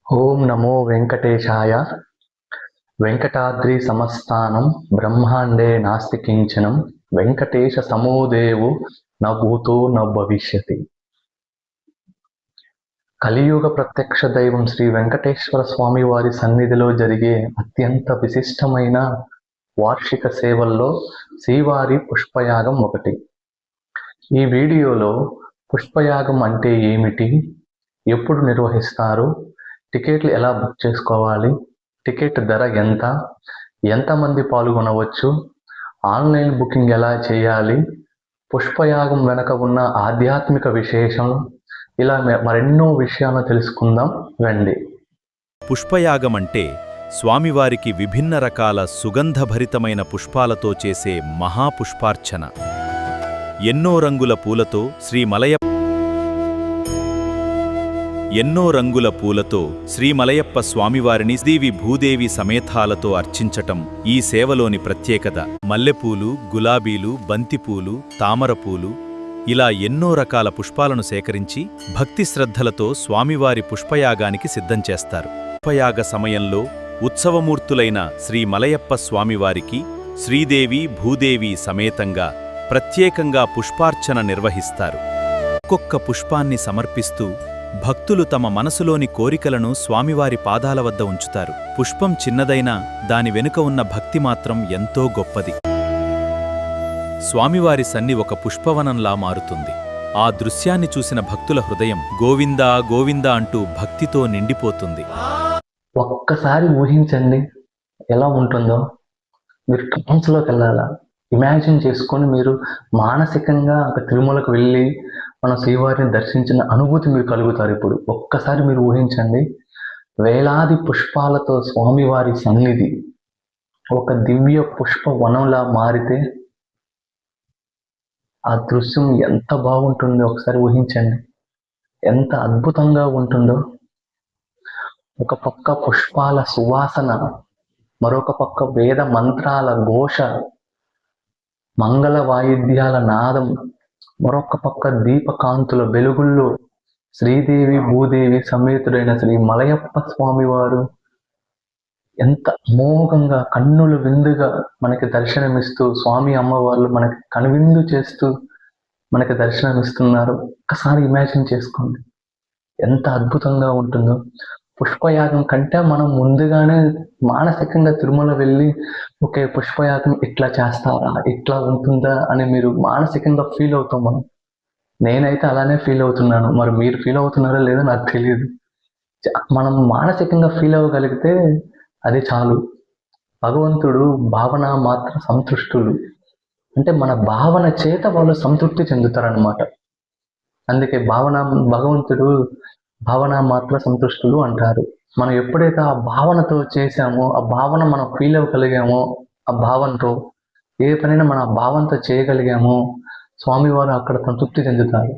ఓం నమో వెంకటేశాయ. వెంకటాద్రి సమస్థానం బ్రహ్మాండే నాస్తి కించనం వెంకటేశ సమోదేవు న భూతో న భవిష్యతి. కలియుగ ప్రత్యక్ష దైవం శ్రీ వెంకటేశ్వర స్వామి వారి సన్నిధిలో జరిగే అత్యంత విశిష్టమైన వార్షిక సేవల్లో శ్రీవారి పుష్పయాగం ఒకటి. ఈ వీడియోలో పుష్పయాగం అంటే ఏమిటి, ఎప్పుడు నిర్వహిస్తారు, టికెట్లు ఎలా బుక్ చేసుకోవాలి, టికెట్ ధర ఎంత, ఎంతమంది పాల్గొనవచ్చు, ఆన్లైన్ బుకింగ్ ఎలా చేయాలి, పుష్పయాగం వెనక ఉన్న ఆధ్యాత్మిక విశేషం, ఇలా మరెన్నో విషయాలను తెలుసుకుందాం రండి. పుష్పయాగం అంటే స్వామివారికి విభిన్న రకాల సుగంధభరితమైన పుష్పాలతో చేసే మహాపుష్పార్చన. ఎన్నో రంగుల పూలతో శ్రీమలయప్ప స్వామివారిని దేవి భూదేవి సమేతాలతో అర్చించటం ఈ సేవలోని ప్రత్యేకత. మల్లెపూలు, గులాబీలు, బంతిపూలు, తామరపూలు ఇలా ఎన్నో రకాల పుష్పాలను సేకరించి భక్తి శ్రద్ధలతో స్వామివారి పుష్పయాగానికి సిద్ధం చేస్తారు. పుష్పయాగ సమయంలో ఉత్సవమూర్తులైన శ్రీమలయప్ప స్వామివారికి శ్రీదేవి భూదేవి సమేతంగా ప్రత్యేకంగా పుష్పార్చన నిర్వహిస్తారు. ఒక్కొక్క పుష్పాన్ని సమర్పిస్తూ భక్తులు తమ మనసులోని కోరికలను స్వామివారి పాదాల వద్ద ఉంచుతారు. పుష్పం చిన్నదైనా దాని వెనుక ఉన్న భక్తి మాత్రం ఎంతో గొప్పది. స్వామివారి సన్ని ఒక పుష్పవనంలా మారుతుంది. ఆ దృశ్యాన్ని చూసిన భక్తుల హృదయం గోవిందా గోవిందా అంటూ భక్తితో నిండిపోతుంది. ఒక్కసారి ఊహించండి ఎలా ఉంటుందో. మీరు ట్రాన్స్లోకి వెళ్ళాలా, ఇమాజిన్ చేసుకొని మీరు మానసికంగా తిరుమలకు వెళ్ళి మన శ్రీవారిని దర్శించిన అనుభూతి మీరు కలుగుతారు. ఇప్పుడు ఒక్కసారి మీరు ఊహించండి, వేలాది పుష్పాలతో స్వామివారి సన్నిధి ఒక దివ్య పుష్ప వనంలా మారితే ఆ దృశ్యం ఎంత బాగుంటుందో ఒకసారి ఊహించండి. ఎంత అద్భుతంగా ఉంటుందో. ఒక పక్క పుష్పాల సువాసన, మరొక పక్క వేద మంత్రాల ఘోష, మంగళ వాయిద్యాల నాదం, మరొక పక్క దీపకాంతుల వెలుగుల్లో శ్రీదేవి భూదేవి సమేతుడైన శ్రీ మలయప్ప స్వామివారు ఎంత అమోఘంగా కన్నుల విందుగా మనకి దర్శనమిస్తూ, స్వామి అమ్మవార్లు మనకి కనువిందు చేస్తూ మనకి దర్శనమిస్తున్నారు. ఒక్కసారి ఇమాజిన్ చేసుకోండి ఎంత అద్భుతంగా ఉంటుందో. పుష్పయాగం కంటే మనం ముందుగానే మానసికంగా తిరుమల వెళ్ళి ఓకే పుష్పయాగం ఇట్లా చేస్తారా, ఇట్లా ఉంటుందా అని మీరు మానసికంగా ఫీల్ అవుతాం. నేనైతే అలానే ఫీల్ అవుతున్నాను. మరి మీరు ఫీల్ అవుతున్నారో లేదో నాకు తెలియదు. మనం మానసికంగా ఫీల్ అవ్వగలిగితే అది చాలు. భగవంతుడు భావన మాత్ర సంతృష్టులు, అంటే మన భావన చేత వాళ్ళు సంతృప్తి చెందుతారనమాట. అందుకే భగవంతుడు భావన మాత్ర సంతృష్టులు అంటారు. మనం ఎప్పుడైతే ఆ భావనతో చేశామో, ఆ భావన మనం ఫీల్ అవ్వగలిగామో, ఆ భావనతో ఏ పనైనా మనం ఆ భావంతో చేయగలిగామో స్వామివారు అక్కడ సంతృప్తి చెందుతారు.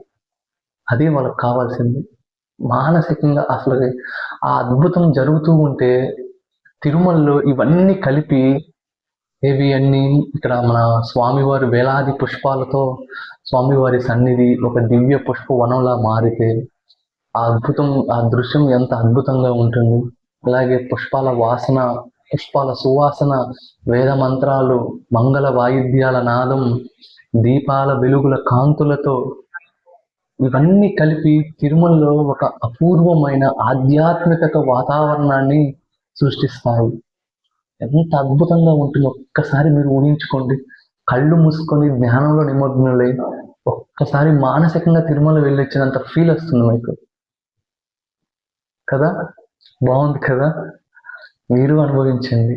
అది వాళ్ళకి కావాల్సింది. మానసికంగా అసలు ఆ అద్భుతం జరుగుతూ ఉంటే తిరుమలలో ఇవన్నీ కలిపి ఏవి అన్నీ ఇక్కడ మన స్వామివారి వేలాది పుష్పాలతో స్వామివారి సన్నిధి ఒక దివ్య పుష్ప వనంలా మారితే ఆ దృశ్యం ఎంత అద్భుతంగా ఉంటుంది. అలాగే పుష్పాల వాసన, పుష్పాల సువాసన, వేద మంత్రాలు, మంగళ వాయిద్యాల నాదం, దీపాల వెలుగుల కాంతులతో ఇవన్నీ కలిపి తిరుమలలో ఒక అపూర్వమైన ఆధ్యాత్మిక వాతావరణాన్ని సృష్టిస్తాయి. ఎంత అద్భుతంగా ఉంటుందో ఒక్కసారి మీరు ఊహించుకోండి. కళ్ళు మూసుకొని ధ్యానంలో నిమగ్నులై ఒక్కసారి మానసికంగా తిరుమల వెళ్ళొచ్చినంత ఫీల్ వస్తుంది మీకు కదా. బాగుంది కదా, మీరు అనుభవించండి.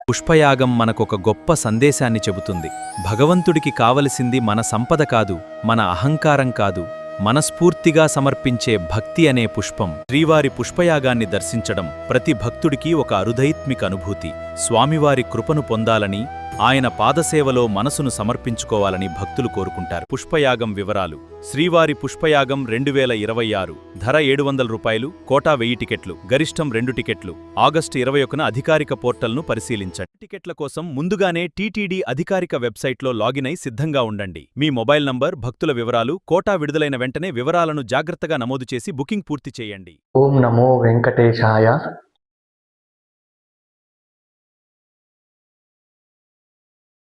పుష్పయాగం మనకొక గొప్ప సందేశాన్ని చెబుతుంది. భగవంతుడికి కావలసింది మన సంపద కాదు, మన అహంకారం కాదు, మనస్ఫూర్తిగా సమర్పించే భక్తి అనే పుష్పం. శ్రీవారి పుష్పయాగాన్ని దర్శించడం ప్రతి భక్తుడికి ఒక అరుదైత్మిక అనుభూతి. స్వామివారి కృపను పొందాలని, ఆయన పాదసేవలో మనసును సమర్పించుకోవాలని భక్తులు కోరుకుంటారు. పుష్పయాగం వివరాలు: శ్రీవారి పుష్పయాగం 2026, ధర రూ. 700, కోటా 1000 టికెట్లు, గరిష్టం 2 టికెట్లు. ఆగస్టు 21న అధికారిక పోర్టల్ను పరిశీలించండి. టికెట్ల కోసం ముందుగానే టీటీడీ అధికారిక వెబ్సైట్లో లాగిన్ అయి సిద్ధంగా ఉండండి. మీ మొబైల్ నంబర్, భక్తుల వివరాలు, కోటా విడుదలైన వెంటనే వివరాలను జాగ్రత్తగా నమోదు చేసి బుకింగ్ పూర్తి చేయండి. ఓం నమో వెంకటేశాయ.